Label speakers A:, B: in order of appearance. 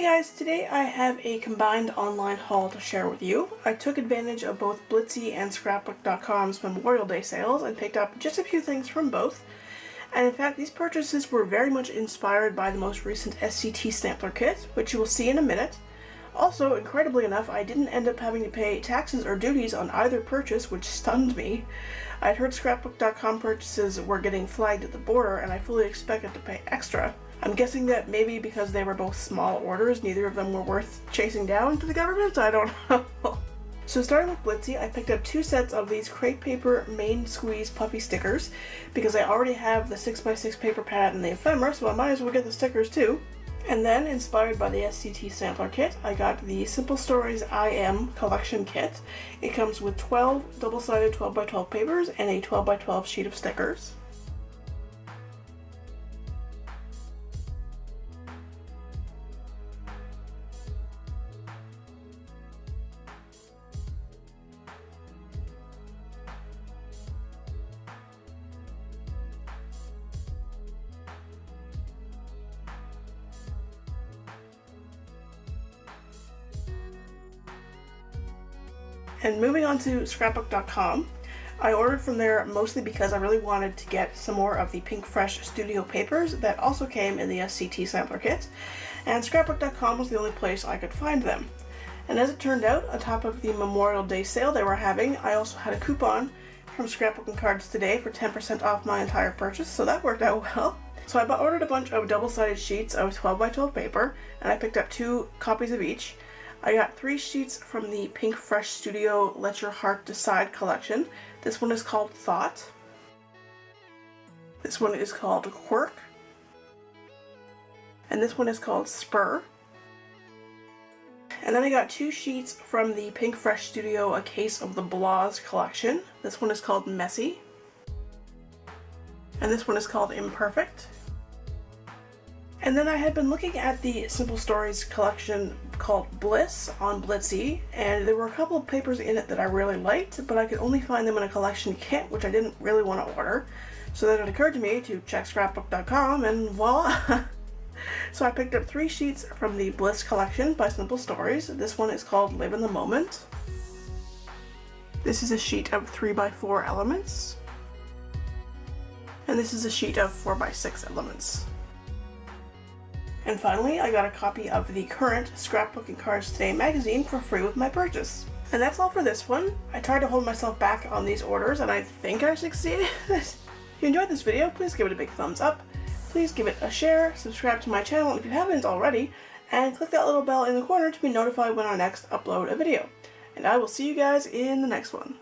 A: guys, today I have a combined online haul to share with you. I took advantage of both Blitsy and Scrapbook.com's Memorial Day sales and picked up just a few things from both. And in fact, these purchases were very much inspired by the most recent SCT Sampler Kit, which you will see in a minute. Also, incredibly enough, I didn't end up having to pay taxes or duties on either purchase, which stunned me. I'd heard Scrapbook.com purchases were getting flagged at the border, and I fully expected to pay extra. I'm guessing that maybe because they were both small orders, neither of them were worth chasing down to the government? I don't know. So starting with Blitsy, I picked up 2 sets of these crepe paper main squeeze puffy stickers because I already have the 6x6 paper pad and the ephemera, so I might as well get the stickers too. And then, inspired by the SCT Sampler Kit, I got the Simple Stories I Am collection kit. It comes with 12 double-sided 12x12 papers and a 12x12 sheet of stickers. And moving on to Scrapbook.com, I ordered from there mostly because I really wanted to get some more of the Pink Fresh Studio papers that also came in the SCT Sampler Kit, and Scrapbook.com was the only place I could find them. And as it turned out, on top of the Memorial Day sale they were having, I also had a coupon from Scrapbook and Cards Today for 10% off my entire purchase, so that worked out well. So I ordered a bunch of double-sided sheets of 12x12 paper, and I picked up 2 copies of each. I got 3 sheets from the Pink Fresh Studio Let Your Heart Decide collection. This one is called Thought. This one is called Quirk. And this one is called Spur. And then I got 2 sheets from the Pink Fresh Studio A Case of the Blahs collection. This one is called Messy. And this one is called Imperfect. And then I had been looking at the Simple Stories collection called Bliss on Blitsy, and there were a couple of papers in it that I really liked, but I could only find them in a collection kit, which I didn't really want to order. So then it occurred to me to check Scrapbook.com, and voila! So I picked up 3 sheets from the Bliss collection by Simple Stories. This one is called Live in the Moment. This is a sheet of 3x4 elements. And this is a sheet of 4x6 elements. And finally, I got a copy of the current Scrapbook and Cards Today magazine for free with my purchase. And that's all for this one. I tried to hold myself back on these orders, and I think I succeeded. If you enjoyed this video, please give it a big thumbs up. Please give it a share, subscribe to my channel if you haven't already, and click that little bell in the corner to be notified when I next upload a video. And I will see you guys in the next one.